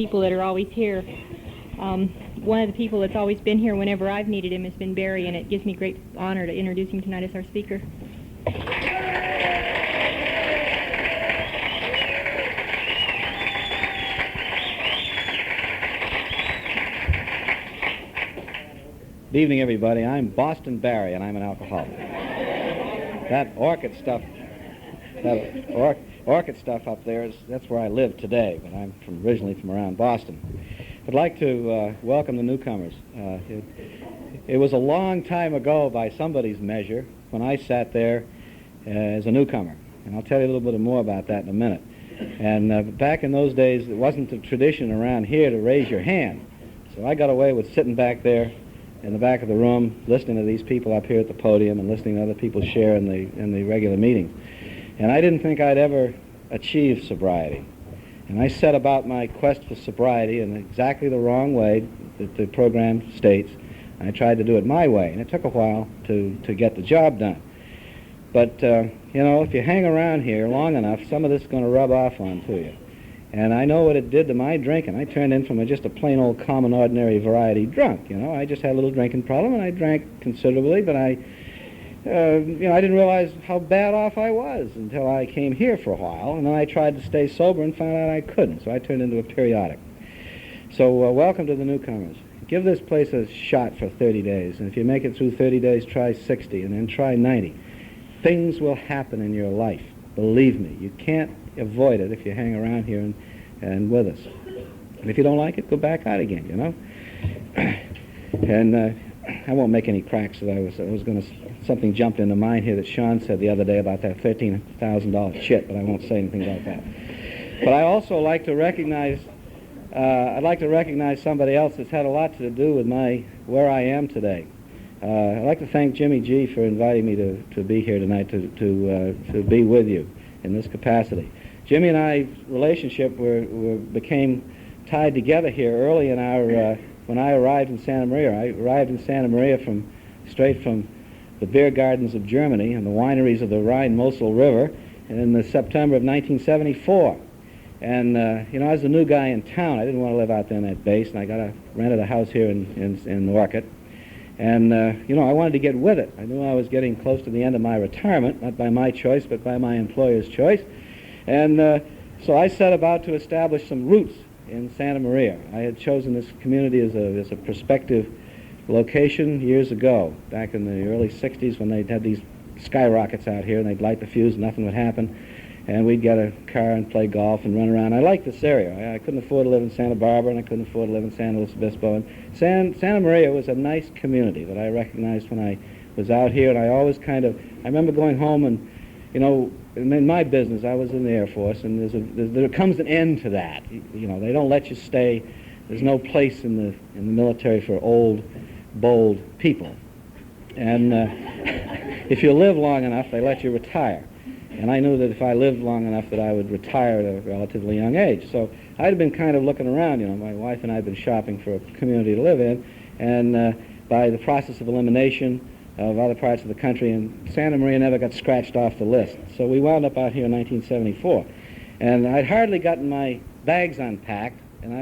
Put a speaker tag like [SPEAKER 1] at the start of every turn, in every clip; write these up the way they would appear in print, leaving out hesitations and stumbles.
[SPEAKER 1] people that are always here. One of the people that's always been here whenever I've needed him has been Barry, and it gives me great honor to introduce him tonight as our speaker.
[SPEAKER 2] Good evening, everybody. I'm Boston Barry, and I'm an alcoholic. That Orcutt stuff up there, that's where I live today, but I'm originally from around Boston. I'd like to welcome the newcomers. It was a long time ago, by somebody's measure, when I sat there as a newcomer, and I'll tell you a little bit more about that in a minute. And back in those days, it wasn't a tradition around here to raise your hand, so I got away with sitting back there in the back of the room, listening to these people up here at the podium and listening to other people share in the regular meetings. And I didn't think I'd ever achieve sobriety. And I set about my quest for sobriety in exactly the wrong way that the program states. I tried to do it my way, and it took a while to get the job done. But, you know, if you hang around here long enough, some of this is going to rub off onto you. And I know what it did to my drinking. I turned in from just a plain old common ordinary variety drunk, you know. I just had a little drinking problem, and I drank considerably, but I didn't realize how bad off I was until I came here for a while, and then I tried to stay sober and found out I couldn't, so I turned into a periodic. So welcome to the newcomers. Give this place a shot for 30 days, and if you make it through 30 days, try 60, and then try 90. Things will happen in your life. Believe me, you can't avoid it if you hang around here and with us. And if you don't like it, go back out again, you know. And I won't make any cracks that I was going to, something jumped into mind here that Sean said the other day about that $13,000 chit, but I won't say anything about that. But I also like to recognize, I'd like to recognize somebody else that's had a lot to do with where I am today. I'd like to thank Jimmy G for inviting me to be here tonight to be with you in this capacity. Jimmy and I's relationship became tied together here early in our when I arrived in Santa Maria. I arrived in Santa Maria straight from the beer gardens of Germany and the wineries of the Rhine-Mosel River in the September of 1974. And you know, I was a new guy in town. I didn't want to live out there in that base, and I rented a house here in Orcutt. And you know, I wanted to get with it. I knew I was getting close to the end of my retirement, not by my choice, but by my employer's choice. And so I set about to establish some roots in Santa Maria. I had chosen this community as a prospective location years ago, back in the early 60s, when they'd had these skyrockets out here, and they'd light the fuse and nothing would happen. And we'd get a car and play golf and run around. I liked this area. I couldn't afford to live in Santa Barbara, and I couldn't afford to live in San Luis Obispo. And Santa Maria was a nice community that I recognized when I was out here, and I always I remember going home and, you know, in my business, I was in the Air Force, and there comes an end to that. You know, they don't let you stay. There's no place in the military for old, bold people. And if you live long enough, they let you retire. And I knew that if I lived long enough that I would retire at a relatively young age. So I'd been kind of looking around, you know. My wife and I had been shopping for a community to live in, and by the process of elimination of other parts of the country, and Santa Maria never got scratched off the list. So we wound up out here in 1974. And I'd hardly gotten my bags unpacked, and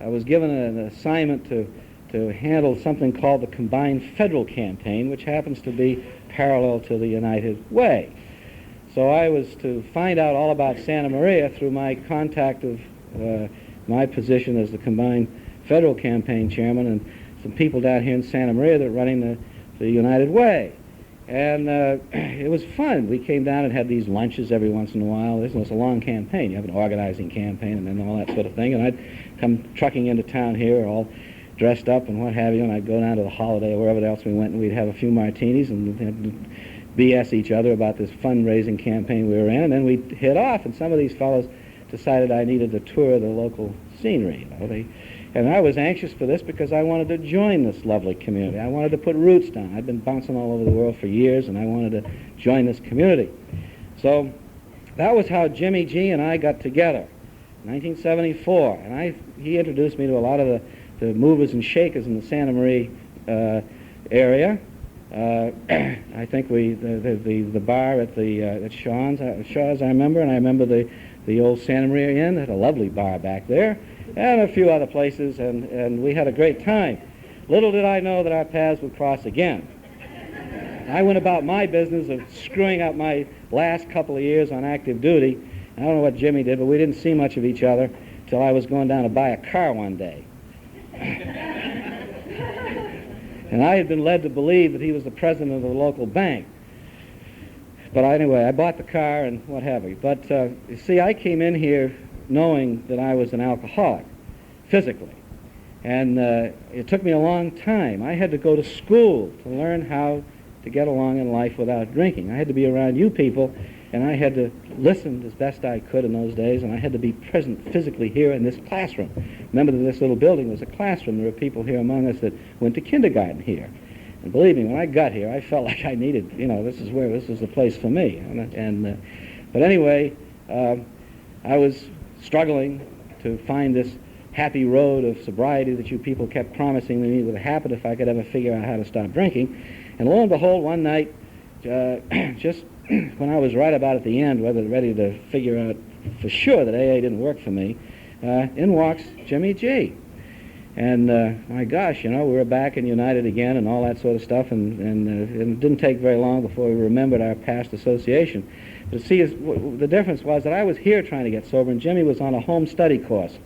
[SPEAKER 2] I was given an assignment to handle something called the Combined Federal Campaign, which happens to be parallel to the United Way. So I was to find out all about Santa Maria through my contact of my position as the Combined Federal Campaign Chairman and some people down here in Santa Maria that are running the United Way. And it was fun. We came down and had these lunches every once in a while. This was a long campaign. You have an organizing campaign and then all that sort of thing. And I'd come trucking into town here all dressed up and what have you, and I'd go down to the Holiday or wherever else we went, and we'd have a few martinis and BS each other about this fundraising campaign we were in, and then we'd hit off, and some of these fellows decided I needed a tour of the local scenery. You know, and I was anxious for this because I wanted to join this lovely community. I wanted to put roots down. I'd been bouncing all over the world for years, and I wanted to join this community. So that was how Jimmy G and I got together, 1974, and he introduced me to a lot of the movers and shakers in the Santa Maria area. I think the bar at Shaw's I remember, and I remember the old Santa Maria Inn had a lovely bar back there, and a few other places, and we had a great time. Little did I know that our paths would cross again. I went about my business of screwing up my last couple of years on active duty. I don't know what Jimmy did, but we didn't see much of each other till I was going down to buy a car one day. And I had been led to believe that he was the president of the local bank. But anyway, I bought the car and what have you. But you see, I came in here knowing that I was an alcoholic, physically. And it took me a long time. I had to go to school to learn how to get along in life without drinking. I had to be around you people, and I had to listen as best I could in those days, and I had to be present physically here in this classroom. Remember that this little building was a classroom. There were people here among us that went to kindergarten here. And believe me, when I got here, I felt like I needed, this is the place for me. But anyway, I was struggling to find this happy road of sobriety that you people kept promising me would happen if I could ever figure out how to stop drinking. And lo and behold, one night, just when I was right about at the end, ready to figure out for sure that AA didn't work for me, in walks Jimmy G. And my gosh, we were back and united again and all that sort of stuff, and it didn't take very long before we remembered our past association. But see, the difference was that I was here trying to get sober, and Jimmy was on a home study course.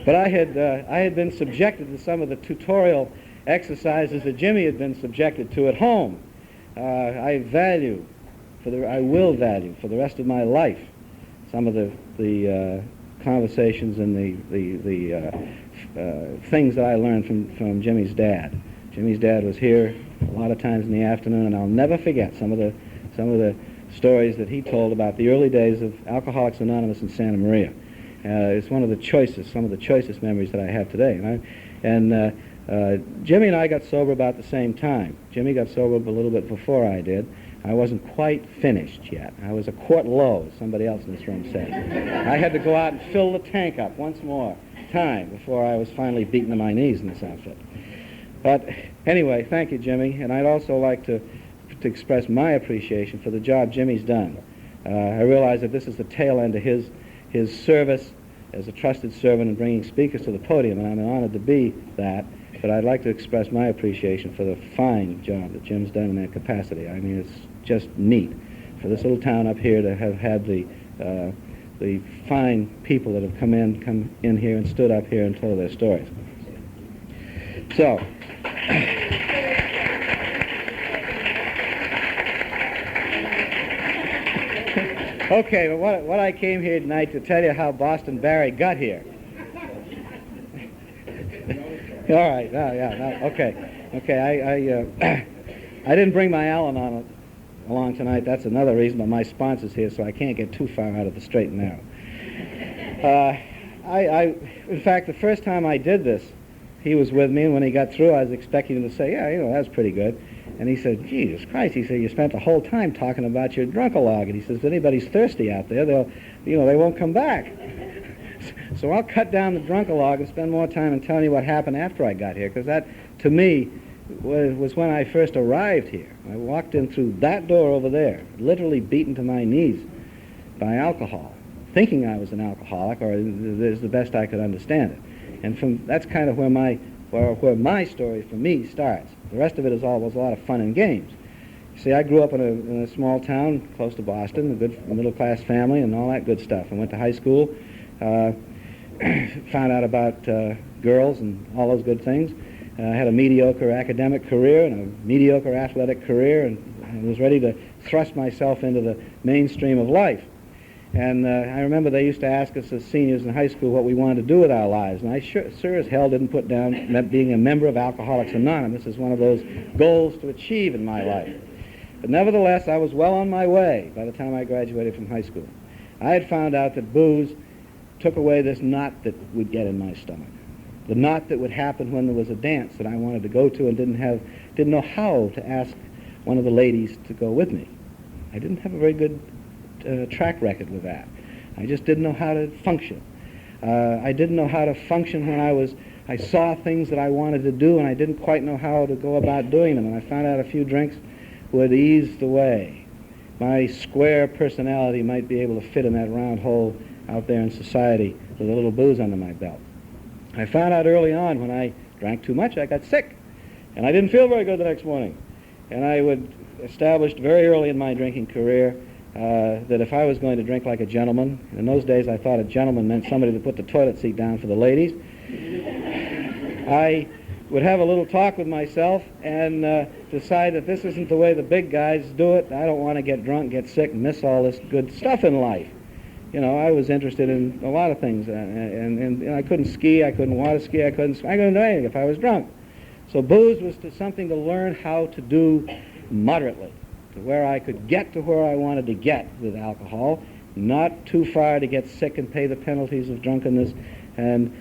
[SPEAKER 2] But I had been subjected to some of the tutorial exercises that Jimmy had been subjected to at home. I will value for the rest of my life some of the conversations and the things that I learned from Jimmy's dad. Jimmy's dad was here a lot of times in the afternoon, and I'll never forget some of the stories that he told about the early days of Alcoholics Anonymous in Santa Maria. It's some of the choicest memories that I have today. Jimmy and I got sober about the same time. Jimmy got sober a little bit before I did. I wasn't quite finished yet. I was a quart low, as somebody else in this room said. I had to go out and fill the tank up once more time before I was finally beaten to my knees in this outfit. But anyway, thank you, Jimmy. And I'd also like to express my appreciation for the job Jimmy's done. I realize that this is the tail end of his service as a trusted servant and bringing speakers to the podium, and I'm honored to be that. But I'd like to express my appreciation for the fine job that Jim's done in that capacity. I mean, it's just neat for this little town up here to have had the fine people that have come in here and stood up here and told their stories. So, okay, but what I came here tonight to tell you how Boston Barry got here. All right, okay. I didn't bring my Al-Anon along tonight. That's another reason, but my sponsor's here, so I can't get too far out of the straight and narrow. In fact, the first time I did this, he was with me, and when he got through, I was expecting him to say, yeah, that was pretty good. And he said, Jesus Christ, he said, you spent the whole time talking about your drunk-a-log. And he says, if anybody's thirsty out there, they won't come back. So I'll cut down the drunk-a-log and spend more time in telling you what happened after I got here, because that, to me, was when I first arrived here. I walked in through that door over there, literally beaten to my knees by alcohol, thinking I was an alcoholic, or is the best I could understand it. And that's kind of where my story for me starts. The rest of it was a lot of fun and games. See, I grew up in a small town close to Boston, a good middle-class family and all that good stuff. I went to high school, found out about girls and all those good things. I had a mediocre academic career and a mediocre athletic career, and I was ready to thrust myself into the mainstream of life. And I remember they used to ask us as seniors in high school what we wanted to do with our lives, and I sure as hell didn't put down being a member of Alcoholics Anonymous as one of those goals to achieve in my life. But nevertheless, I was well on my way by the time I graduated from high school. I had found out that booze took away this knot that would get in my stomach, the knot that would happen when there was a dance that I wanted to go to and didn't know how to ask one of the ladies to go with me. I didn't have a very good track record with that. I just didn't know how to function. I didn't know how to function when I saw things that I wanted to do, and I didn't quite know how to go about doing them. And I found out a few drinks would ease the way. My square personality might be able to fit in that round hole out there in society with a little booze under my belt. I found out early on when I drank too much, I got sick, and I didn't feel very good the next morning. And I would established very early in my drinking career that if I was going to drink like a gentleman, in those days I thought a gentleman meant somebody that put the toilet seat down for the ladies, I would have a little talk with myself and decide that this isn't the way the big guys do it. I don't want to get drunk, get sick, and miss all this good stuff in life. You know, I was interested in a lot of things, and I couldn't ski, I couldn't water ski, I couldn't do anything if I was drunk. So booze was something to learn how to do moderately, to where I could get to where I wanted to get with alcohol, not too far to get sick and pay the penalties of drunkenness, and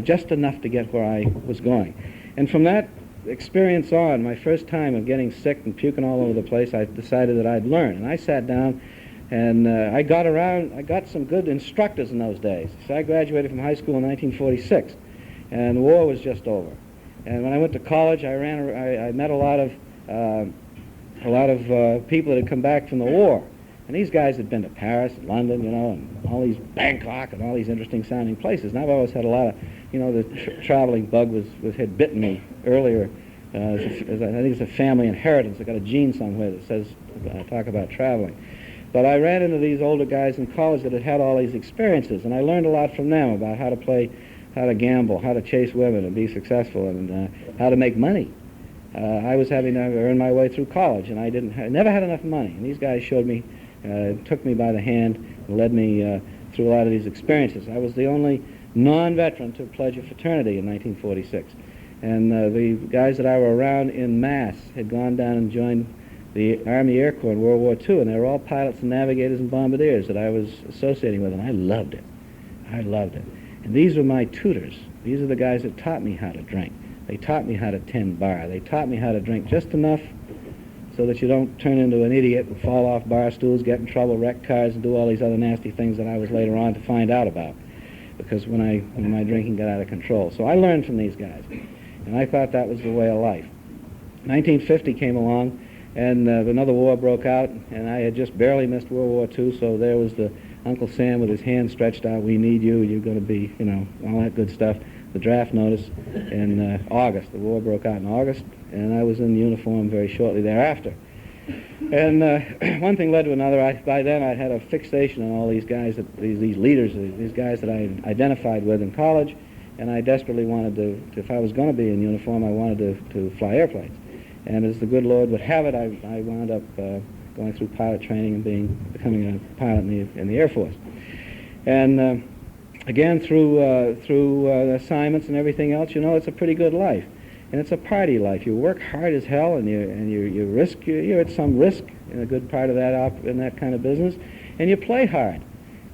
[SPEAKER 2] just enough to get where I was going. And from that experience on, my first time of getting sick and puking all over the place, I decided that I'd learn. And I sat down and I got some good instructors in those days. So I graduated from high school in 1946, and the war was just over. And when I went to college, I met a lot of people that had come back from the war. And these guys had been to Paris, London, you know, and all these Bangkok and all these interesting sounding places. And I've always had a lot of, you know, the traveling bug had bitten me earlier. I think it's a family inheritance. I got a gene somewhere that says talk about traveling. But I ran into these older guys in college that had had all these experiences, and I learned a lot from them about how to play, how to gamble, how to chase women and be successful, and how to make money. I was having to earn my way through college, and I never had enough money. And these guys showed me, took me by the hand, and led me through a lot of these experiences. I was the only non-veteran to pledge a fraternity in 1946, and the guys that I were around in mass had gone down and joined the Army Air Corps in World War II, and they were all pilots and navigators and bombardiers that I was associating with, and I loved it. I loved it. And these were my tutors. These are the guys that taught me how to drink. They taught me how to tend bar. They taught me how to drink just enough so that you don't turn into an idiot and fall off bar stools, get in trouble, wreck cars, and do all these other nasty things that I was later on to find out about, because when my drinking got out of control. So I learned from these guys, and I thought that was the way of life. 1950 came along, and another war broke out, and I had just barely missed World War II, so there was the Uncle Sam with his hand stretched out, we need you, you're going to be, you know, all that good stuff. The draft notice in August. The war broke out in August, and I was in uniform very shortly thereafter. And one thing led to another. By then I'd had a fixation on all these guys, these leaders, these guys that I identified with in college, and I desperately wanted to, if I was going to be in uniform, I wanted to fly airplanes. And as the good Lord would have it, I wound up going through pilot training and becoming a pilot in the Air Force. And again, through assignments and everything else, you know, it's a pretty good life, and it's a party life. You work hard as hell, and you risk. You're at some risk in a good part of that in that kind of business, and you play hard.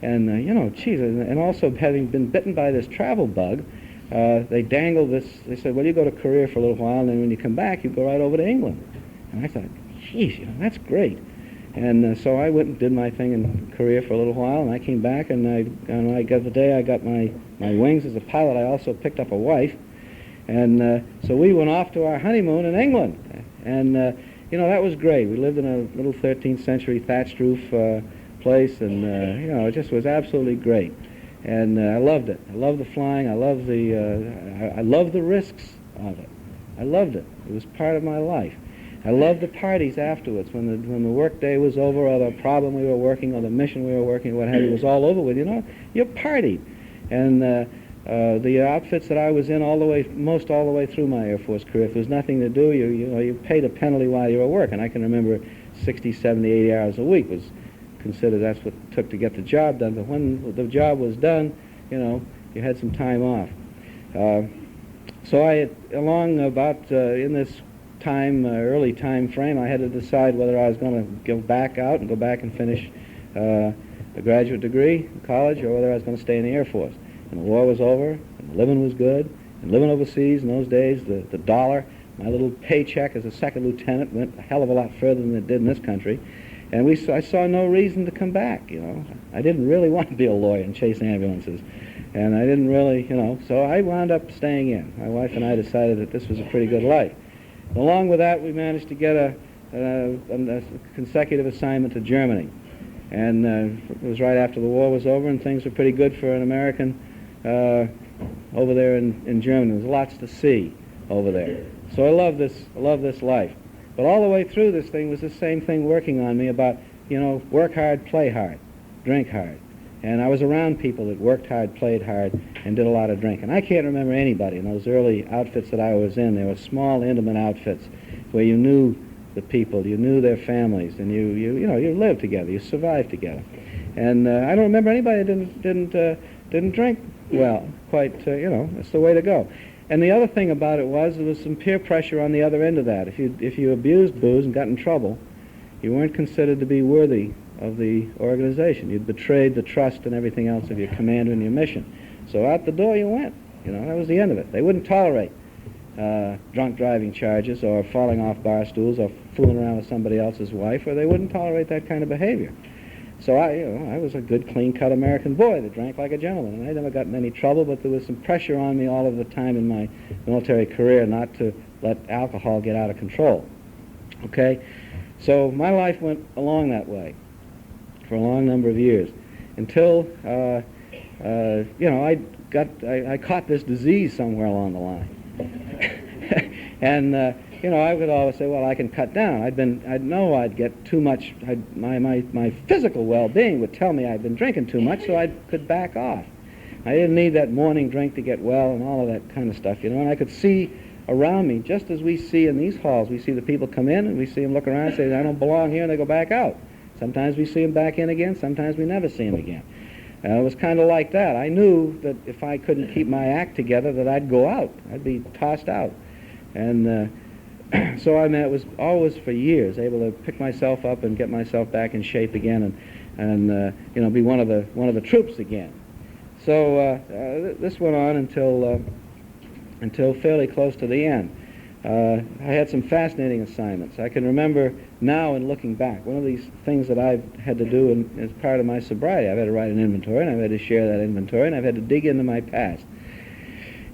[SPEAKER 2] And you know, geez, and also having been bitten by this travel bug, they dangled this. They said, well, you go to Korea for a little while, and then when you come back, you go right over to England. And I thought, geez, you know, that's great. And so I went and did my thing in Korea for a little while, and I came back, and I got the day I got my wings as a pilot, I also picked up a wife, and so we went off to our honeymoon in England, and you know, that was great. We lived in a little 13th century thatched roof place, and you know, it just was absolutely great, and I loved it. I loved the flying. I loved the risks of it. I loved it. It was part of my life. I loved the parties afterwards when the work day was over, or the problem we were working, or the mission we were working, or what have you, was all over with. You know, you partied, and the outfits that I was in all the way through my Air Force career, if there was nothing to do, you paid a penalty while you were working. I can remember 60, 70, 80 hours a week was considered, that's what it took to get the job done. But when the job was done, you know, you had some time off. So I had, along about in this early time frame, I had to decide whether I was going to go back out and go back and finish a graduate degree in college, or whether I was going to stay in the Air Force. And the war was over, and the living was good, and living overseas in those days, the dollar, my little paycheck as a second lieutenant went a hell of a lot further than it did in this country, and I saw no reason to come back, you know. I didn't really want to be a lawyer and chase ambulances, and I didn't really, you know, so I wound up staying in. My wife and I decided that this was a pretty good life. Along with that, we managed to get a consecutive assignment to Germany. And it was right after the war was over, and things were pretty good for an American over there in Germany. There's lots to see over there. So I love this life. But all the way through this thing was the same thing working on me about, work hard, play hard, drink hard. And I was around people that worked hard, played hard, and did a lot of drinking. I can't remember anybody in those early outfits that I was in. They were small, intimate outfits where you knew the people, you knew their families, and you lived together, you survived together. And I don't remember anybody that didn't drink well. Quite, that's the way to go. And the other thing about it was there was some peer pressure on the other end of that. If you abused booze and got in trouble, you weren't considered to be worthy of the organization. You'd betrayed the trust and everything else of your commander and your mission. So out the door you went. That was the end of it. They wouldn't tolerate drunk driving charges or falling off bar stools or fooling around with somebody else's wife, or they wouldn't tolerate that kind of behavior. So I was a good, clean-cut American boy that drank like a gentleman, and I never got in any trouble, but there was some pressure on me all of the time in my military career not to let alcohol get out of control. Okay? So my life went along that way for a long number of years until, I caught this disease somewhere along the line. And, I would always say, well, I can cut down. I'd know I'd get too much. My physical well-being would tell me I'd been drinking too much, so I could back off. I didn't need that morning drink to get well and all of that kind of stuff, and I could see around me, just as we see in these halls. We see the people come in, and we see them look around and say, I don't belong here, and they go back out. Sometimes we see them back in again, sometimes we never see them again. It was kind of like that. I knew that if I couldn't keep my act together, that I'd go out. I'd be tossed out. And so it was always for years able to pick myself up and get myself back in shape again and be one of the troops again. So this went on until fairly close to the end. I had some fascinating assignments. I can remember now in looking back, one of these things that I've had to do as part of my sobriety, I've had to write an inventory, and I've had to share that inventory, and I've had to dig into my past.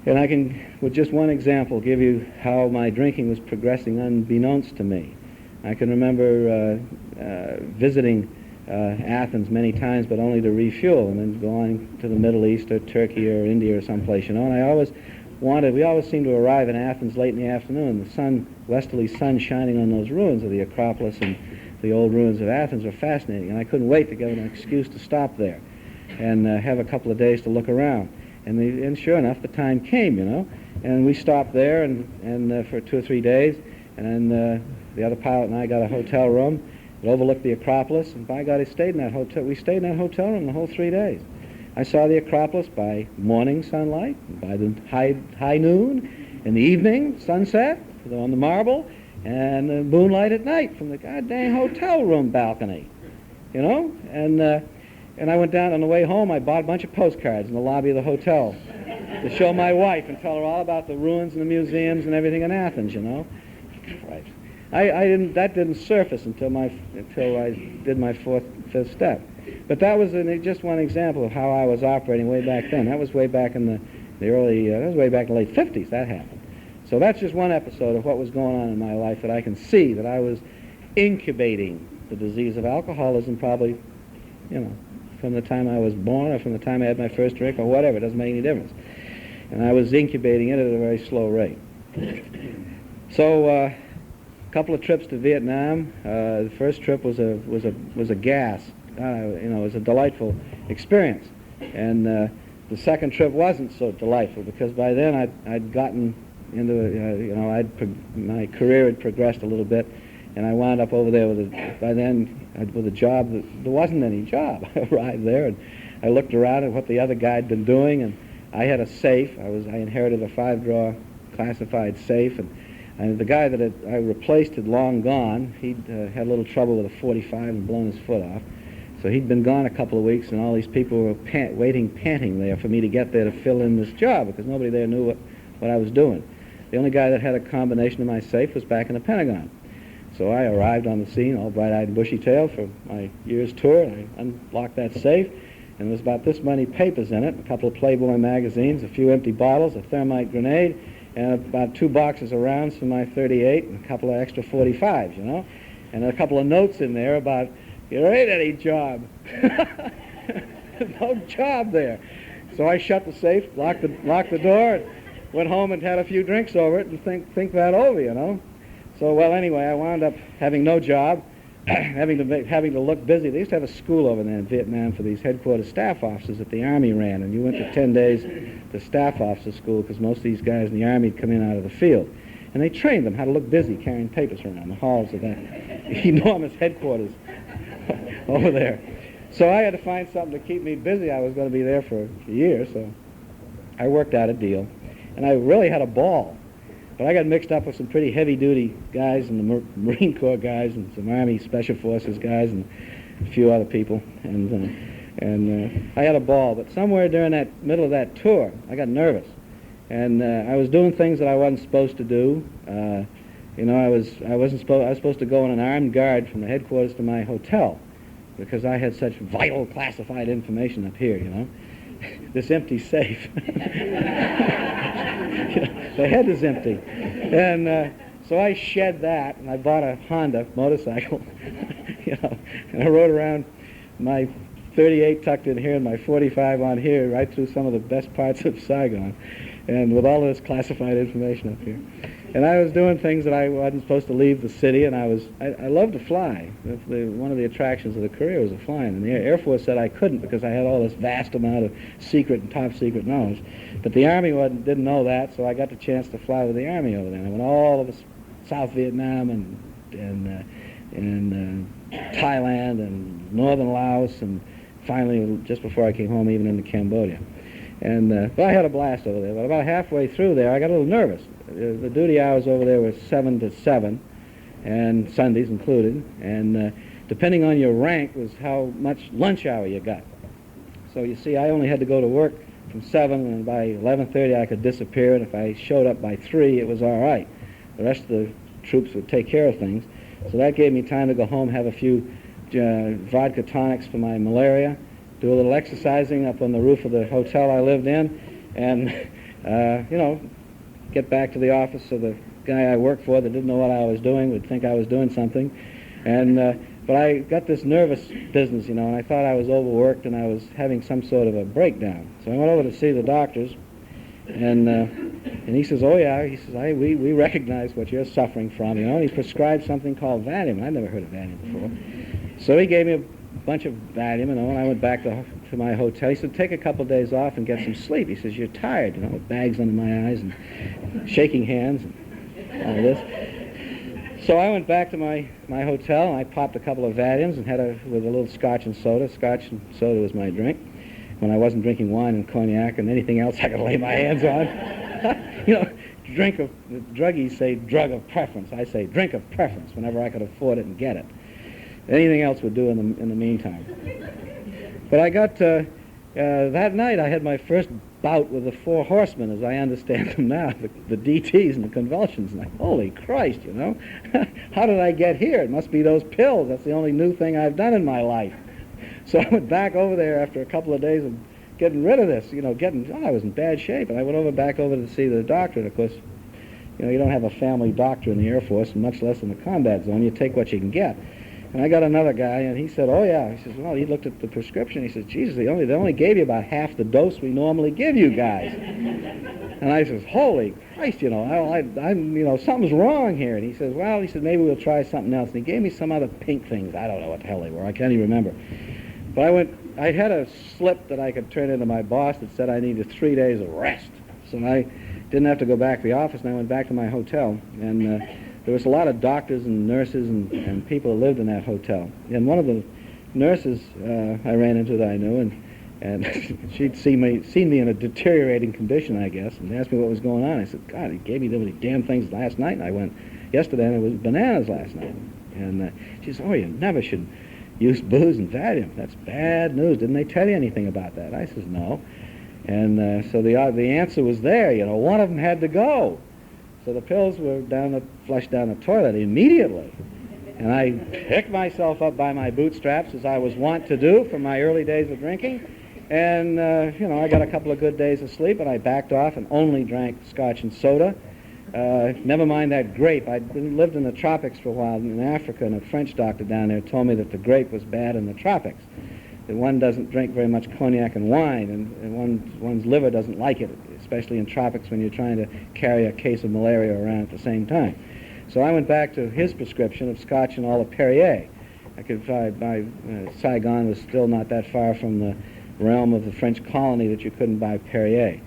[SPEAKER 2] And I can, with just one example, give you how my drinking was progressing unbeknownst to me. I can remember visiting Athens many times, but only to refuel, and then going to the Middle East or Turkey or India or someplace, and we always seemed to arrive in Athens late in the afternoon. The westerly sun shining on those ruins of the Acropolis and the old ruins of Athens were fascinating, and I couldn't wait to get an excuse to stop there and have a couple of days to look around. And sure enough, the time came, and we stopped there and for 2 or 3 days, and the other pilot and I got a hotel room that overlooked the Acropolis, and by God, we stayed in that hotel room the whole 3 days. I saw the Acropolis by morning sunlight, by the high noon, in the evening, sunset, on the marble, and the moonlight at night from the goddamn hotel room balcony, And I went down on the way home. I bought a bunch of postcards in the lobby of the hotel to show my wife and tell her all about the ruins and the museums and everything in Athens, Right. That didn't surface until I did my fifth step. But that was just one example of how I was operating way back then. That was way back in the early, that was way back in the late 50s that happened. So that's just one episode of what was going on in my life that I can see that I was incubating the disease of alcoholism probably, from the time I was born or from the time I had my first drink or whatever. It doesn't make any difference. And I was incubating it at a very slow rate. So a couple of trips to Vietnam. The first trip was a gas. It was a delightful experience. And the second trip wasn't so delightful because by then I'd gotten into, my career had progressed a little bit, and I wound up over there with a job that there wasn't any job. I arrived there and I looked around at what the other guy had been doing, and I had a safe. I inherited a 5-drawer classified safe, and the guy that I replaced had long gone. He'd had a little trouble with a .45 and blown his foot off. So he'd been gone a couple of weeks, and all these people were panting there for me to get there to fill in this job because nobody there knew what I was doing. The only guy that had a combination of my safe was back in the Pentagon. So I arrived on the scene, all bright-eyed and bushy-tailed for my year's tour, and I unlocked that safe, and there was about this many papers in it, a couple of Playboy magazines, a few empty bottles, a thermite grenade, and about 2 boxes of rounds for my .38 and a couple of extra .45s, and a couple of notes in there about, there ain't any job. No job there. So I shut the safe, locked the door, and went home and had a few drinks over it and think that over, you know. So, well, anyway, I wound up having no job, having to look busy. They used to have a school over there in Vietnam for these headquarters staff officers that the Army ran, and you went to 10 days to staff officer school because most of these guys in the Army would come in out of the field. And they trained them how to look busy carrying papers around the halls of that enormous headquarters over there. So I had to find something to keep me busy. I was going to be there for a year, so I worked out a deal. And I really had a ball. But I got mixed up with some pretty heavy-duty guys and the Marine Corps guys and some Army Special Forces guys and a few other people. And I had a ball. But somewhere during that middle of that tour, I got nervous. And I was doing things that I wasn't supposed to do. You know, I was supposed to go on an armed guard from the headquarters to my hotel because I had such vital classified information up here, you know. This empty safe. The head is empty. And so I shed that, and I bought a Honda motorcycle, you know, and I rode around my 38 tucked in here and my 45 on here right through some of the best parts of Saigon, and with all this classified information up here. And I was doing things that I wasn't supposed to leave the city, and I loved to fly. One of the attractions of the career was the flying. And the Air Force said I couldn't because I had all this vast amount of secret and top secret knowledge. But the Army didn't know that, so I got the chance to fly with the Army over there. And I went all over South Vietnam and Thailand and northern Laos, and finally, just before I came home, even into Cambodia. And but I had a blast over there. But about halfway through there, I got a little nervous. The duty hours over there were 7 to 7, and Sundays included. And depending on your rank was how much lunch hour you got. So you see, I only had to go to work from 7, and by 11:30 I could disappear. And if I showed up by 3, it was all right. The rest of the troops would take care of things. So that gave me time to go home, have a few vodka tonics for my malaria, do a little exercising up on the roof of the hotel I lived in, and, you know, get back to the office so the guy I worked for that didn't know what I was doing would think I was doing something. And, but I got this nervous business, you know, and I thought I was overworked and I was having some sort of a breakdown. So I went over to see the doctors, and he says, oh yeah, he says, we recognize what you're suffering from, you know, and he prescribed something called Valium. I'd never heard of Valium before. So he gave me a bunch of Valium, you know, and I went back to my hotel. He said, take a couple of days off and get some sleep. He says, you're tired, you know, with bags under my eyes and shaking hands and all this. So I went back to my hotel, and I popped a couple of Valiums and had with a little scotch and soda. Scotch and soda was my drink when I wasn't drinking wine and cognac and anything else I could lay my hands on. You know, the druggies say drug of preference. I say drink of preference whenever I could afford it and get it. Anything else would do in the meantime. But I got, that night I had my first bout with the Four Horsemen, as I understand them now, the DTs and the convulsions. And holy Christ, you know, how did I get here? It must be those pills. That's the only new thing I've done in my life. So I went back over there after a couple of days of getting rid of this, you know, I was in bad shape. And I went back over to see the doctor. And of course, you know, you don't have a family doctor in the Air Force, and much less in the combat zone. You take what you can get. And I got another guy, and he said, oh, yeah. He says, well, he looked at the prescription. He says, Jesus, they only gave you about half the dose we normally give you guys. And I says, holy Christ, you know, I'm, you know, something's wrong here. And he says, well, maybe we'll try something else. And he gave me some other pink things. I don't know what the hell they were. I can't even remember. But I had a slip that I could turn into my boss that said I needed 3 days of rest. So I didn't have to go back to the office, and I went back to my hotel. And there was a lot of doctors and nurses and people who lived in that hotel. And one of the nurses I ran into that I knew, and she'd seen me in a deteriorating condition, I guess, and asked me what was going on. I said, God, he gave me those damn things last night. And I went, yesterday, and it was bananas last night. And she said, oh, you never should use booze and Valium. That's bad news. Didn't they tell you anything about that? I says, no. And so the answer was there. You know, one of them had to go. So the pills were flushed down the toilet immediately. And I picked myself up by my bootstraps, as I was wont to do from my early days of drinking. And, you know, I got a couple of good days of sleep, and I backed off and only drank scotch and soda. never mind that grape. Lived in the tropics for a while in Africa, and a French doctor down there told me that the grape was bad in the tropics, that one doesn't drink very much cognac and wine, and one's liver doesn't like it, especially in tropics when you're trying to carry a case of malaria around at the same time. So I went back to his prescription of Scotch and all the Perrier. Saigon was still not that far from the realm of the French colony that you couldn't buy Perrier.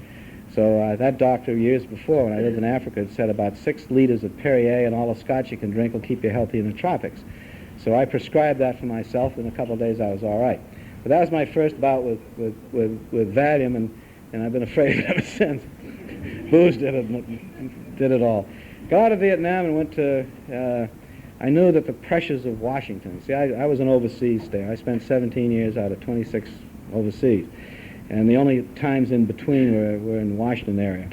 [SPEAKER 2] So that doctor years before, when I lived in Africa, had said about 6 liters of Perrier and all the Scotch you can drink will keep you healthy in the tropics. So I prescribed that for myself, and in a couple of days I was all right. But that was my first bout with Valium, and I've been afraid of it ever since. Booze did it all. Got out of Vietnam and went to, I knew that the pressures of Washington, see, I was an overseas stay. I spent 17 years out of 26 overseas. And the only times in between were in the Washington area.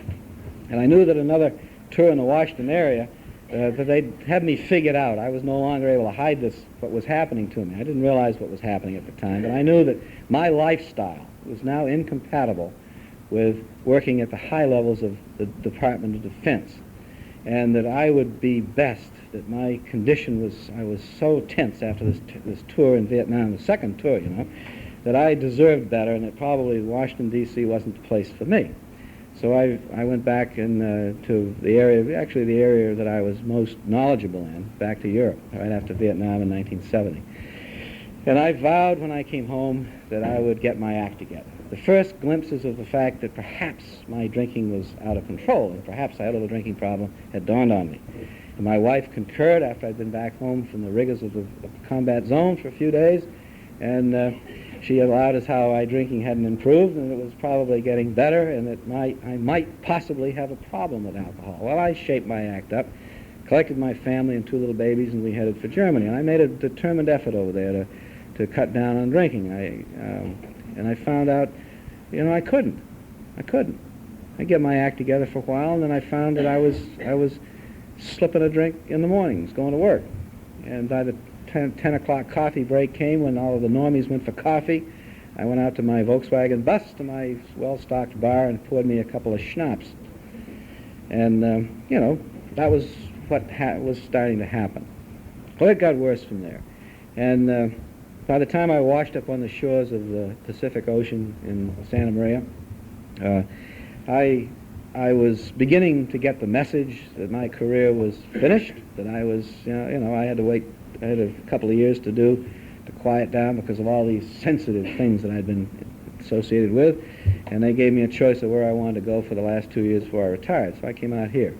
[SPEAKER 2] And I knew that another tour in the Washington area, that they'd have me figured out. I was no longer able to hide what was happening to me. I didn't realize what was happening at the time, but I knew that my lifestyle was now incompatible with working at the high levels of the Department of Defense, and that I would be best, that my condition was, I was so tense after this tour in Vietnam, the second tour, you know, that I deserved better, and that probably Washington, D.C. wasn't the place for me. So I went back to the area, actually the area that I was most knowledgeable in, back to Europe, right after Vietnam in 1970. And I vowed when I came home that I would get my act together. The first glimpses of the fact that perhaps my drinking was out of control, and perhaps I had a little drinking problem, had dawned on me. And my wife concurred after I'd been back home from the rigors of the combat zone for a few days, and she allowed us how my drinking hadn't improved, and it was probably getting better, and that I might possibly have a problem with alcohol. Well, I shaped my act up, collected my family and 2 little babies, and we headed for Germany. And I made a determined effort over there to cut down on drinking. And I found out, you know, I couldn't. I'd get my act together for a while, and then I found that I was slipping a drink in the mornings, going to work. And by the 10 o'clock coffee break came, when all of the normies went for coffee, I went out to my Volkswagen bus, to my well-stocked bar, and poured me a couple of schnapps. And, you know, that was what was starting to happen. Well, it got worse from there. And by the time I washed up on the shores of the Pacific Ocean in Santa Maria, I was beginning to get the message that my career was finished, that I was, you know, I had a couple of years to quiet down because of all these sensitive things that I'd been associated with, and they gave me a choice of where I wanted to go for the last 2 years before I retired, so I came out here.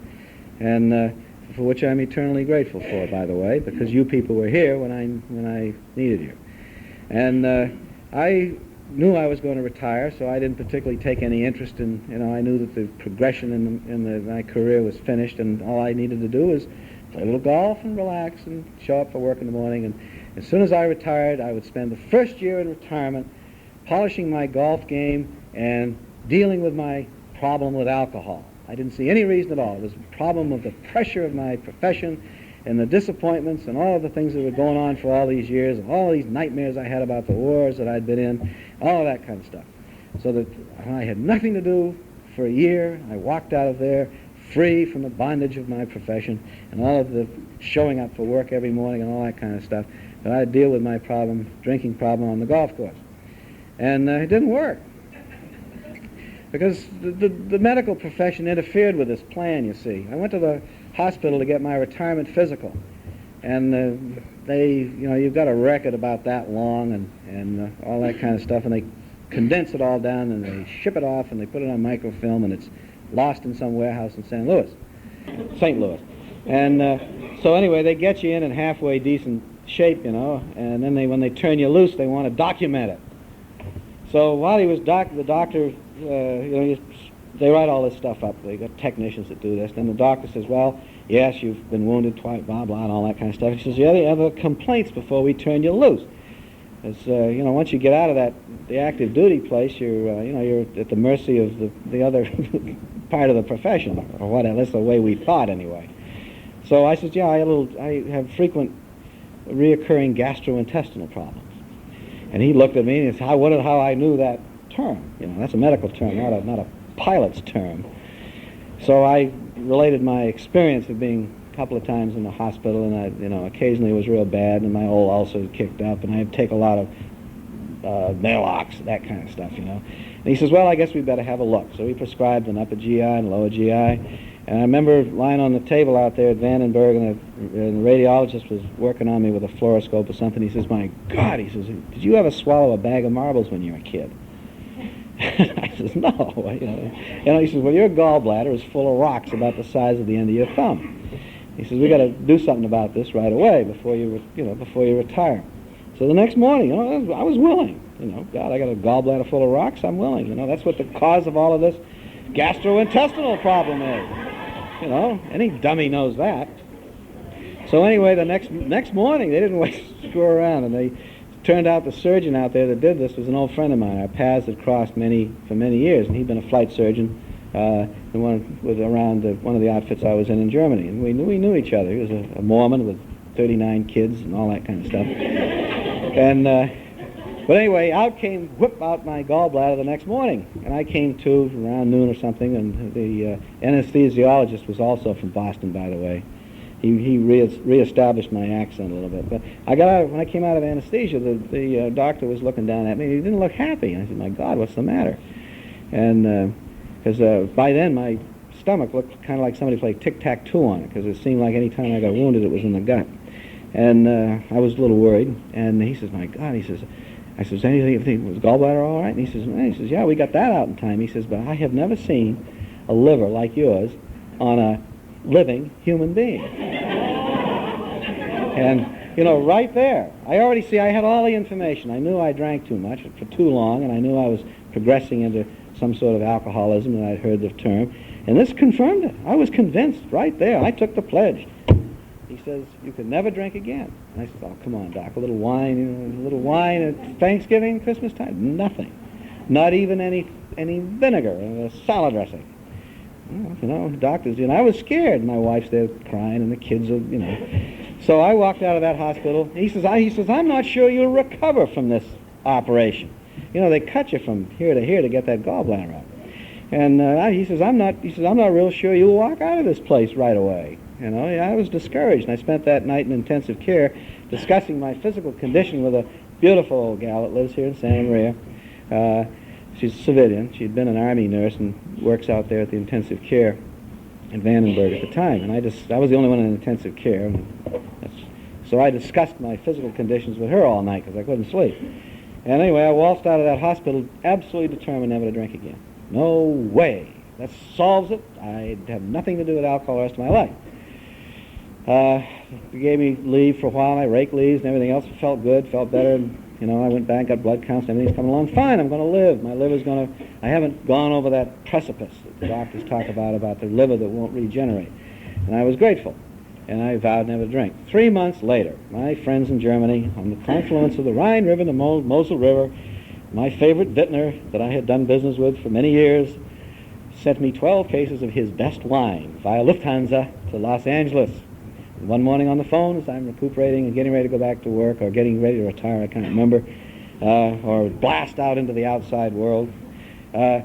[SPEAKER 2] And for which I'm eternally grateful for, by the way, because you people were here when I needed you. And I knew I was going to retire, so I didn't particularly take any interest in, you know, I knew that the progression in my career was finished, and all I needed to do was play a little golf and relax and show up for work in the morning. And as soon as I retired, I would spend the first year in retirement polishing my golf game and dealing with my problem with alcohol. I didn't see any reason at all. It was a problem of the pressure of my profession and the disappointments and all of the things that were going on for all these years, and all these nightmares I had about the wars that I'd been in, all that kind of stuff. So that I had nothing to do for a year. I walked out of there free from the bondage of my profession and all of the showing up for work every morning and all that kind of stuff. But I'd deal with my drinking problem on the golf course. And it didn't work, because the medical profession interfered with this plan, you see. I went to the hospital to get my retirement physical, and you've got a record about that long and all that kind of stuff, and they condense it all down and they ship it off and they put it on microfilm, and it's lost in some warehouse in St. Louis. And so anyway, they get you in halfway decent shape, you know, and then when they turn you loose, they want to document it. So while he was the doctor, they write all this stuff up. They got technicians that do this. Then the doctor says, well, yes, you've been wounded twice, blah, blah, and all that kind of stuff. He says, yeah, they have complaints before we turn you loose. It's, once you get out of the active duty place, you're at the mercy of the other part of the profession, or whatever. That's the way we thought, anyway. So I said, yeah, I have frequent reoccurring gastrointestinal problems. And he looked at me and said, wondered how I knew that term. You know, that's a medical term, not a pilot's term. So I related my experience of being a couple of times in the hospital, and occasionally it was real bad, and my old ulcer had kicked up, and I had to take a lot of Maalox, that kind of stuff, And he says, well, I guess we better have a look. So he prescribed an upper GI and lower GI. And I remember lying on the table out there at Vandenberg, and the radiologist was working on me with a fluoroscope or something. He says, my God, he says, did you ever swallow a bag of marbles when you were a kid? I says, no. He says, well, your gallbladder is full of rocks about the size of the end of your thumb. He says, we got to do something about this right away before you retire. So the next morning, I was willing. God, I got a gallbladder full of rocks. I'm willing. That's what the cause of all of this gastrointestinal problem is. Any dummy knows that. So anyway, the next morning, they didn't wait to screw around, and they turned out the surgeon out there that did this was an old friend of mine. Our paths had crossed for many years, and he'd been a flight surgeon around one of the outfits I was in Germany, and we knew each other. He was a Mormon with 39 kids and all that kind of stuff. But anyway, whip out my gallbladder the next morning, and I came to around noon or something, and the anesthesiologist was also from Boston, by the way. He reestablished my accent a little bit. But when I came out of anesthesia, the doctor was looking down at me. He didn't look happy. And I said, my God, what's the matter? And because by then my stomach looked kind of like somebody played tic-tac-toe on it, because it seemed like any time I got wounded, it was in the gut. And I was a little worried. And he says, my God, I says, anything, was gallbladder all right? And he says, yeah, we got that out in time. He says, but I have never seen a liver like yours on a living human being. And, right there, I had all the information. I knew I drank too much for too long, and I knew I was progressing into some sort of alcoholism, and I'd heard the term. And this confirmed it. I was convinced right there. I took the pledge. He says, you could never drink again. And I said, oh, come on, Doc, a little wine at Thanksgiving, Christmas time? Nothing. Not even any vinegar or salad dressing. Doctors, I was scared. My wife's there crying, and the kids are, So I walked out of that hospital. He says, I'm not sure you'll recover from this operation. They cut you from here to here to get that gallbladder out. And he says, I'm not real sure you'll walk out of this place right away. I was discouraged, and I spent that night in intensive care discussing my physical condition with a beautiful old gal that lives here in Santa Maria. She's a civilian. She'd been an Army nurse and works out there at the intensive care in Vandenberg at the time. And I was the only one in intensive care. So I discussed my physical conditions with her all night because I couldn't sleep. And anyway, I waltzed out of that hospital absolutely determined never to drink again. No way. That solves it. I'd have nothing to do with alcohol the rest of my life. They gave me leave for a while. I raked leaves and everything else. Felt good, felt better. I went back, got blood counts, and everything's coming along fine. I'm going to live. My liver's going to... I haven't gone over that precipice that the doctors talk about the liver that won't regenerate. And I was grateful. And I vowed never to drink. 3 months later, my friends in Germany, on the confluence of the Rhine River and the Mosel River, my favorite vintner that I had done business with for many years, sent me 12 cases of his best wine via Lufthansa to Los Angeles. One morning on the phone, as I'm recuperating and getting ready to go back to work, or getting ready to retire, I can't remember, or blast out into the outside world, the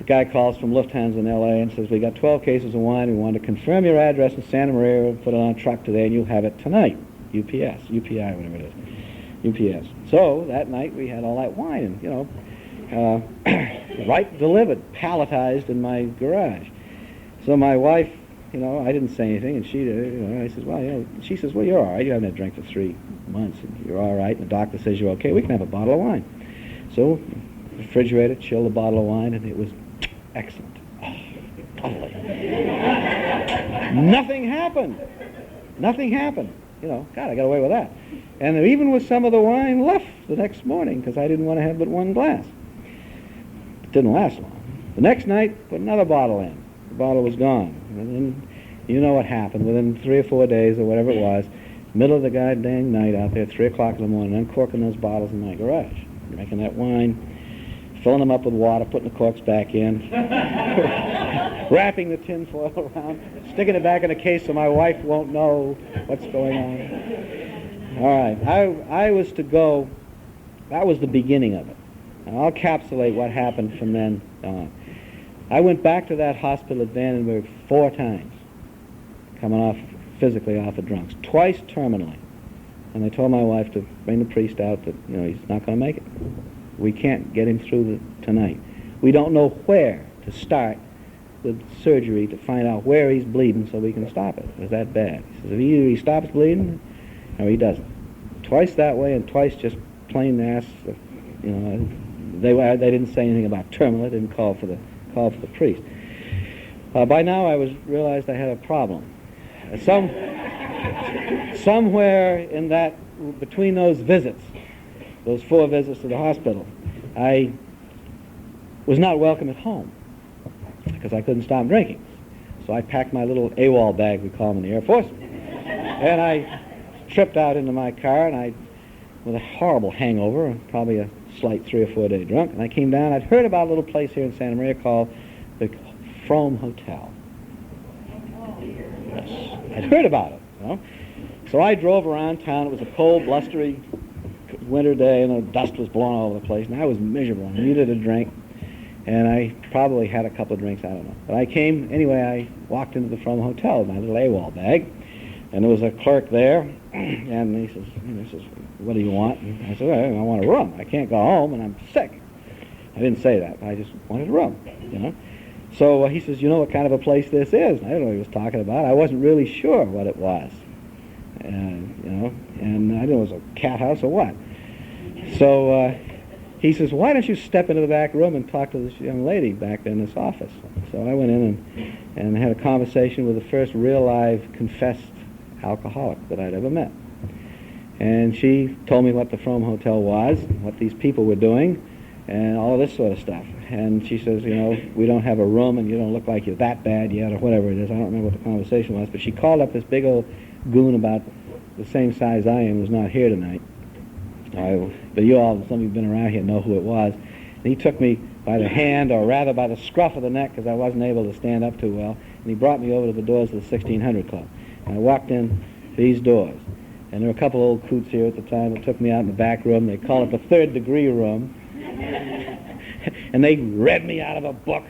[SPEAKER 2] guy calls from Lufthansa in L.A. and says, we got 12 cases of wine. We want to confirm your address in Santa Maria, put it on a truck today, and you'll have it tonight. UPS, UPI, whatever it is. UPS. So that night we had all that wine, right delivered, palletized in my garage. So my wife, I didn't say anything, and she did. I says, well, she says, well, you're all right. You haven't had a drink for 3 months, and you're all right. And the doctor says you're okay. We can have a bottle of wine. So, refrigerator, chill the bottle of wine, and it was excellent. Oh, lovely. Nothing happened. God, I got away with that. And there even was some of the wine left the next morning because I didn't want to have but one glass. It didn't last long. The next night, put another bottle in. The bottle was gone. And then, you know what happened. Within 3 or 4 days or whatever it was, middle of the goddamn night out there, 3 o'clock in the morning, uncorking those bottles in my garage, drinking that wine, filling them up with water, putting the corks back in, wrapping the tin foil around, sticking it back in a case so my wife won't know what's going on. All right, I was to go, that was the beginning of it. Now, I'll encapsulate what happened from then on. I went back to that hospital at Vandenberg 4 times, coming physically off of drunks, twice terminally. And I told my wife to bring the priest out that, he's not going to make it. We can't get him through tonight. We don't know where to start with surgery to find out where he's bleeding so we can stop it. It was that bad. He says, either he stops bleeding or he doesn't. Twice that way and twice just plain ass, they didn't say anything about terminal. They didn't call for the priest. By now I realized I had a problem. Somewhere in between those visits, those 4 visits to the hospital, I was not welcome at home because I couldn't stop drinking. So I packed my little AWOL bag, we call them in the Air Force, and I tripped out into my car, and with a horrible hangover, probably a slight 3 or 4 day drunk, and I came down. I'd heard about a little place here in Santa Maria called the Frome Hotel. Yes, I'd heard about it, So I drove around town. It was a cold, blustery winter day, and the dust was blowing all over the place, and I was miserable. I needed a drink, and I probably had a couple of drinks, I don't know. But I walked into the Frome Hotel with my little AWOL bag, and there was a clerk there, and he says, what do you want? And I said, well, I want a room. I can't go home, and I'm sick. I didn't say that. I just wanted a room, So he says, you know what kind of a place this is? And I don't know what he was talking about. I wasn't really sure what it was, and I didn't know if it was a cat house or what. So he says, why don't you step into the back room and talk to this young lady back there in this office? So I went in and had a conversation with the first real live confessed alcoholic that I'd ever met. And she told me what the Frome Hotel was, what these people were doing, and all this sort of stuff. And she says, we don't have a room, and you don't look like you're that bad yet, or whatever it is. I don't remember what the conversation was, but she called up this big old goon about the same size I am, who's not here tonight. But some of you have been around here know who it was. And he took me by the hand, or rather by the scruff of the neck, because I wasn't able to stand up too well, and he brought me over to the doors of the 1600 Club. And I walked in these doors. And there were a couple old coots here at the time that took me out in the back room. They call it the 3rd degree room. And they read me out of a book.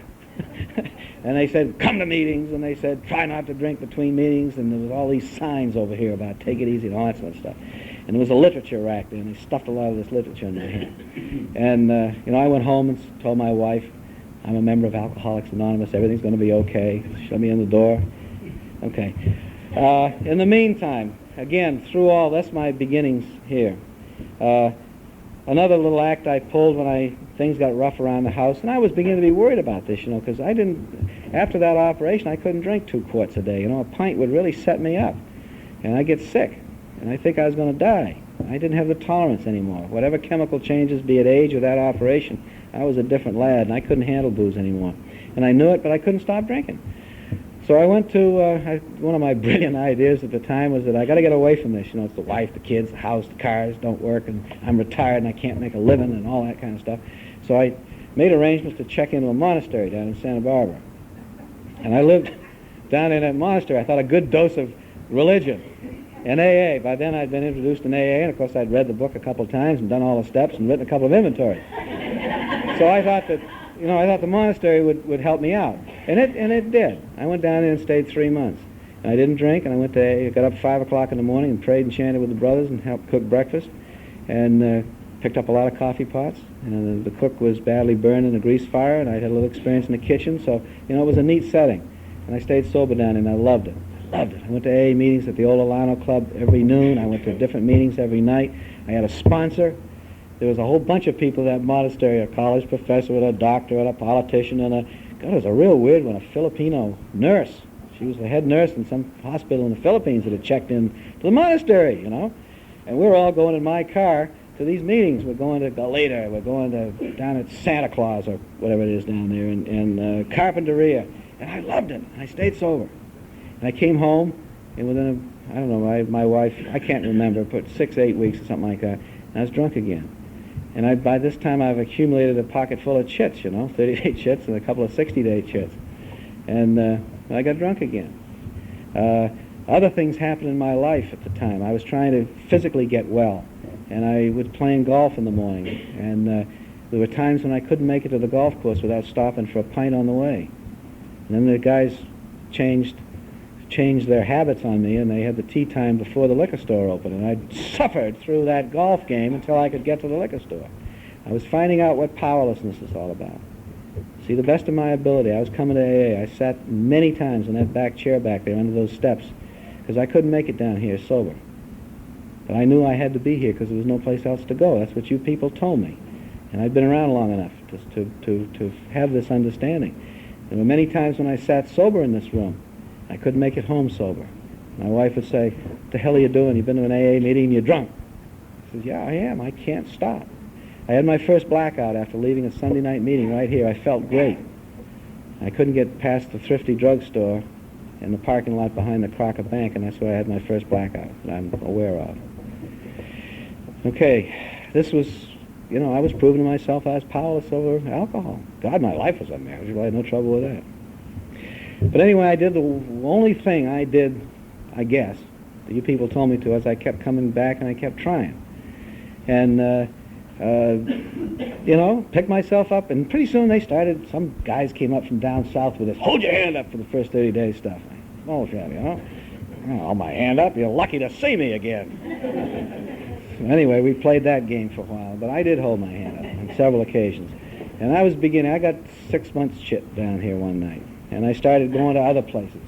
[SPEAKER 2] And they said, come to meetings. And they said, try not to drink between meetings. And there was all these signs over here about take it easy and all that sort of stuff. And there was a literature rack there, and they stuffed a lot of this literature in my hand. And, I went home and told my wife, I'm a member of Alcoholics Anonymous. Everything's going to be okay. She shut me in the door. Okay. In the meantime, again, through all, that's my beginnings here. Another little act I pulled when things got rough around the house, and I was beginning to be worried about this, because after that operation, I couldn't drink 2 quarts a day. A pint would really set me up, and I'd get sick, and I think I was going to die. I didn't have the tolerance anymore. Whatever chemical changes, be it age or that operation, I was a different lad, and I couldn't handle booze anymore. And I knew it, but I couldn't stop drinking. So I went to, one of my brilliant ideas at the time was that I got to get away from this. It's the wife, the kids, the house, the cars don't work, and I'm retired and I can't make a living and all that kind of stuff. So I made arrangements to check into a monastery down in Santa Barbara. And I lived down in that monastery. I thought a good dose of religion and AA. By then I'd been introduced in AA, and of course I'd read the book a couple of times and done all the steps and written a couple of inventories. So I thought that, I thought the monastery would help me out. And it did. I went down there and stayed 3 months. And I didn't drink, and I went to AA, got up at 5 o'clock in the morning and prayed and chanted with the brothers and helped cook breakfast, and picked up a lot of coffee pots. And the cook was badly burned in a grease fire, and I had a little experience in the kitchen, so, it was a neat setting. And I stayed sober down there, and I loved it. I went to AA meetings at the Old Alano Club every noon. I went to different meetings every night. I had a sponsor. There was a whole bunch of people at that monastery, a college professor, a doctor, and a politician, and God, it was a real weird one, a Filipino nurse. She was the head nurse in some hospital in the Philippines that had checked in to the monastery, And we were all going in my car to these meetings. We're going to Galeta, we're going to down at Santa Claus, or whatever it is down there, and Carpinteria. And I loved it. I stayed sober. And I came home, and within, I don't know, my wife, I can't remember, but 6, 8 weeks or something like that, and I was drunk again. And by this time, I've accumulated a pocket full of chits, 30-day chits and a couple of 60-day chits. And I got drunk again. Other things happened in my life at the time. I was trying to physically get well, and I was playing golf in the morning. And There were times when I couldn't make it to the golf course without stopping for a pint on the way. And then the guys changed their habits on me, and they had the tea time before the liquor store opened, and I suffered through that golf game until I could get to the liquor store. I was finding out what powerlessness is all about. See, the best of my ability, I was coming to AA. I sat many times in that back chair back there under those steps because I couldn't make it down here sober. But I knew I had to be here because there was no place else to go. That's what you people told me. And I'd been around long enough to have this understanding. There were many times when I sat sober in this room. I couldn't make it home sober. My wife would say, "What the hell are you doing? You've been to an AA meeting and you're drunk." I says, "Yeah, I am. I can't stop." I had my first blackout after leaving a Sunday night meeting right here. I felt great. I couldn't get past the Thrifty drugstore in the parking lot behind the Crocker Bank, and that's where I had my first blackout that I'm aware of. Okay, this was, I was proving to myself I was powerless over alcohol. God, my life was unmanageable. I had no trouble with that. But anyway, I did the only thing I did, I guess, that you people told me to, is I kept coming back and I kept trying. And, picked myself up, and pretty soon some guys came up from down south with this, "Hold your hand up" for the first 30 days stuff. Oh, hold my hand up, you're lucky to see me again. So anyway, we played that game for a while, but I did hold my hand up on several occasions. And I got 6 months chit down here one night, and I started going to other places.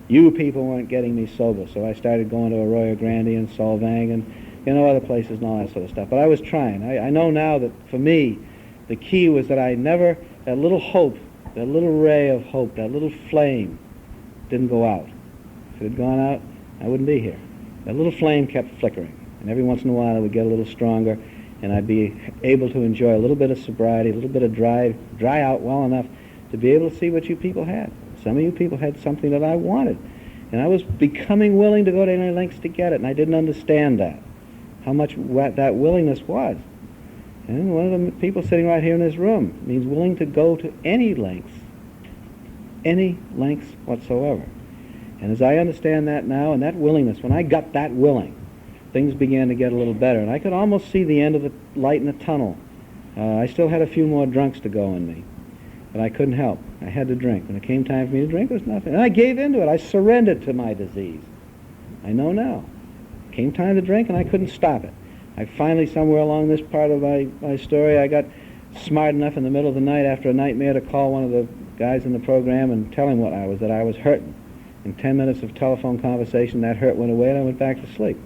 [SPEAKER 2] You people weren't getting me sober, so I started going to Arroyo Grande and Solvang and other places and all that sort of stuff. But I was trying. I know now that for me, the key was that that little hope, that little ray of hope, that little flame didn't go out. If it had gone out, I wouldn't be here. That little flame kept flickering. And every once in a while it would get a little stronger, and I'd be able to enjoy a little bit of sobriety, a little bit of dry out well enough to be able to see what you people had. Some of you people had something that I wanted. And I was becoming willing to go to any lengths to get it, and I didn't understand that. How much that willingness was. And one of the people sitting right here in this room means willing to go to any lengths whatsoever. And as I understand that now, and that willingness, when I got that willing, things began to get a little better, and I could almost see the end of the light in the tunnel. I still had a few more drunks to go in me, but I couldn't help. I had to drink. When it came time for me to drink, there was nothing. And I gave into it. I surrendered to my disease. I know now. Came time to drink, and I couldn't stop it. I finally, somewhere along this part of my story, I got smart enough in the middle of the night after a nightmare to call one of the guys in the program and tell him that I was hurting. In 10 minutes of telephone conversation, that hurt went away, and I went back to sleep.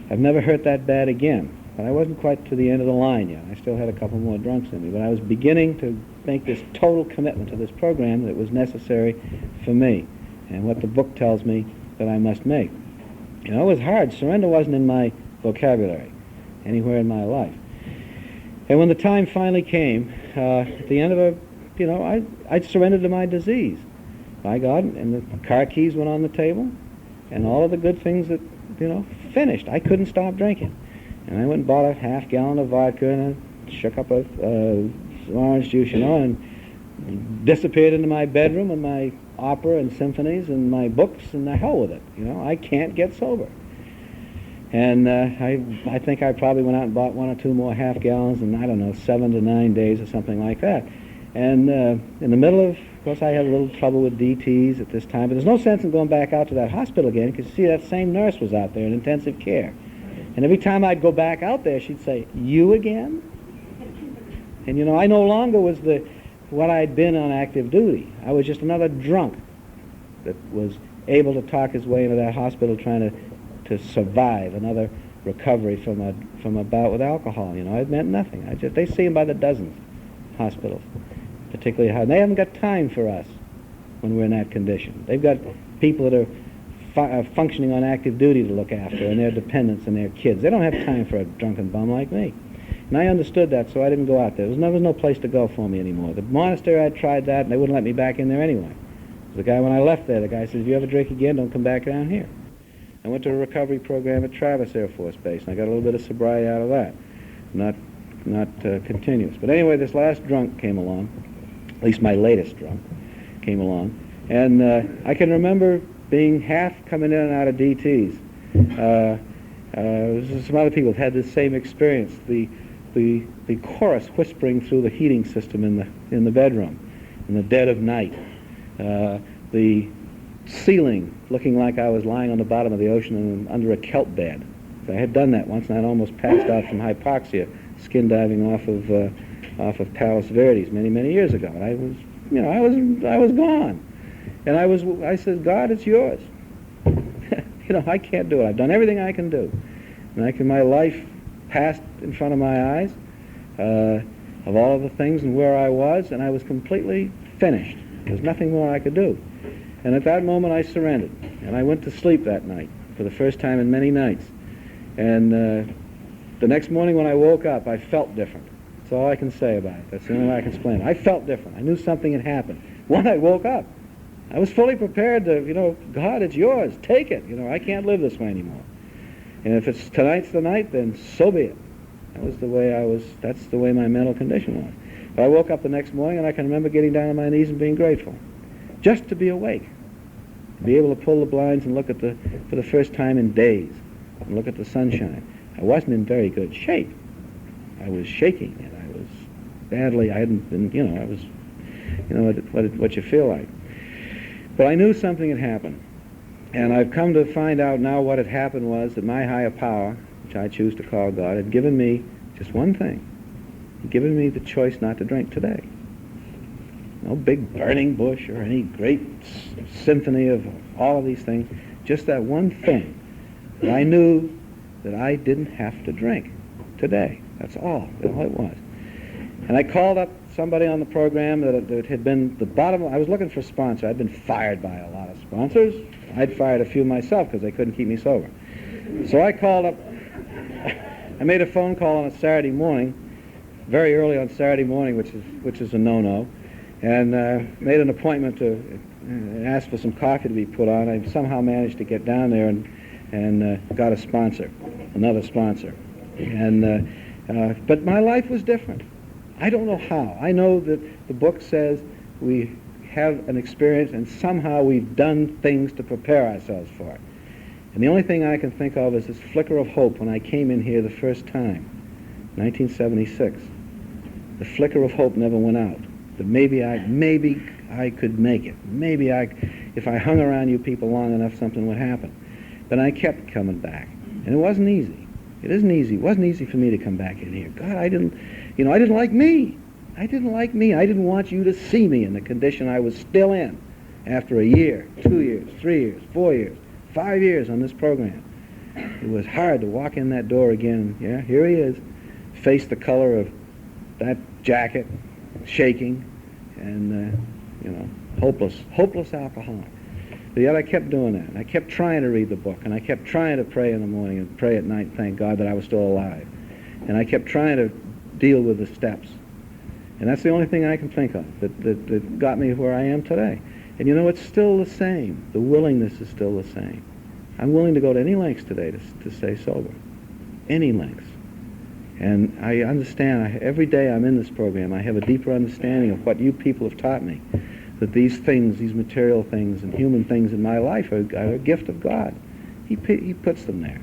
[SPEAKER 2] I've never hurt that bad again, but I wasn't quite to the end of the line yet. I still had a couple more drunks in me, but I was beginning to make this total commitment to this program that was necessary for me, and what the book tells me that I must make. It was hard. Surrender wasn't in my vocabulary anywhere in my life. And when the time finally came, at the end of I surrendered to my disease. By God, and the car keys went on the table, and all of the good things that, finished. I couldn't stop drinking. And I went and bought a half-gallon of vodka, and I shook up a orange juice, and disappeared into my bedroom and my opera and symphonies and my books, and the hell with it. I can't get sober. And I think I probably went out and bought 1 or 2 more half gallons in, 7 to 9 days or something like that. And in the middle of course, I had a little trouble with DTs at this time, but there's no sense in going back out to that hospital again, because see, that same nurse was out there in intensive care. And every time I'd go back out there, she'd say, "You again?" And I no longer was what I'd been on active duty. I was just another drunk that was able to talk his way into that hospital trying to survive another recovery from a bout with alcohol. It meant nothing. They see him by the dozens, hospitals, particularly hard. They haven't got time for us when we're in that condition. They've got people that are functioning on active duty to look after, and their dependents and their kids. They don't have time for a drunken bum like me. And I understood that, so I didn't go out there. There was no place to go for me anymore. The monastery, I tried that, and they wouldn't let me back in there anyway. The guy, when I left there, the guy says, "If you ever drink again, don't come back down here." I went to a recovery program at Travis Air Force Base, and I got a little bit of sobriety out of that. Not continuous. But anyway, this last drunk came along, at least my latest drunk came along, and I can remember being half coming in and out of DTs. Some other people have had this same experience. the chorus whispering through the heating system in the bedroom in the dead of night, the ceiling looking like I was lying on the bottom of the ocean and under a kelp bed. I had done that once, and I'd almost passed out from hypoxia, skin diving off of Palos Verdes many years ago. And I was, you know, I was gone, and I said, God, it's yours. You know, I can't do it. I've done everything I can do, and my life passed in front of my eyes of all of the things and where I was, and I was completely finished. There's nothing more I could do. And at that moment, I surrendered, and I went to sleep that night for the first time in many nights. And the next morning when I woke up, I felt different. That's all I can say about it. That's the only way I can explain it. I felt different. I knew something had happened. When I woke up, I was fully prepared to, you know, God, it's yours. Take it. You know, I can't live this way anymore. And if it's tonight's the night, then so be it. That's the way my mental condition was. But I woke up the next morning, and I can remember getting down on my knees and being grateful. Just to be awake. To be able to pull the blinds and look at for the first time in days, and look at the sunshine. I wasn't in very good shape. I was shaking, and I was badly, I hadn't been, you know, I was, you know, what you feel like. But I knew something had happened. And I've come to find out now what had happened was that my higher power, which I choose to call God, had given me just one thing. He'd given me the choice not to drink today. No big burning bush or any great symphony of all of these things. Just that one thing. That I knew that I didn't have to drink today. That's all it was. And I called up somebody on the program that had been the bottom. I was looking for a sponsor. I'd been fired by a lot of sponsors. I'd fired a few myself because they couldn't keep me sober. So I called up. I made a phone call on a Saturday morning, very early on Saturday morning, which is a no-no, and made an appointment to ask for some coffee to be put on. I somehow managed to get down there and got a sponsor, another sponsor. And but my life was different. I don't know how. I know that the book says we have an experience and somehow we've done things to prepare ourselves for it. And the only thing I can think of is this flicker of hope when I came in here the first time, 1976. The flicker of hope never went out. That maybe I could make it. Maybe if I hung around you people long enough, something would happen. But I kept coming back. And it wasn't easy. It isn't easy. It wasn't easy for me to come back in here. God, I didn't like me. I didn't like me. I didn't want you to see me in the condition I was still in after a year, 2 years, 3 years, 4 years, 5 years on this program. It was hard to walk in that door again. Yeah, here he is, face the color of that jacket, shaking, and, hopeless alcoholic. But yet I kept doing that. And I kept trying to read the book, and I kept trying to pray in the morning and pray at night, thank God that I was still alive. And I kept trying to deal with the steps. And that's the only thing I can think of that got me where I am today. And you know, it's still the same. The willingness is still the same. I'm willing to go to any lengths today to stay sober. Any lengths. And I understand, every day I'm in this program, I have a deeper understanding of what you people have taught me. That these things, these material things and human things in my life are a gift of God. He puts them there.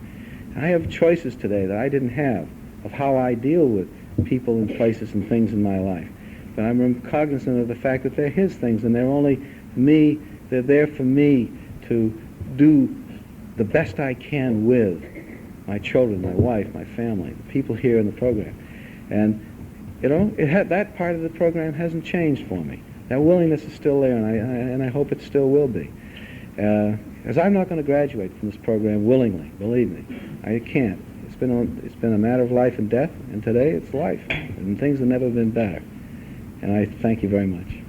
[SPEAKER 2] And I have choices today that I didn't have of how I deal with people and places and things in my life. But I'm cognizant of the fact that they're His things and they're only me, they're there for me to do the best I can with my children, my wife, my family, the people here in the program. And, you know, that part of the program hasn't changed for me. That willingness is still there, and I hope it still will be. Because I'm not going to graduate from this program willingly, believe me. I can't. It's been a matter of life and death, and today it's life. And things have never been better. And I thank you very much.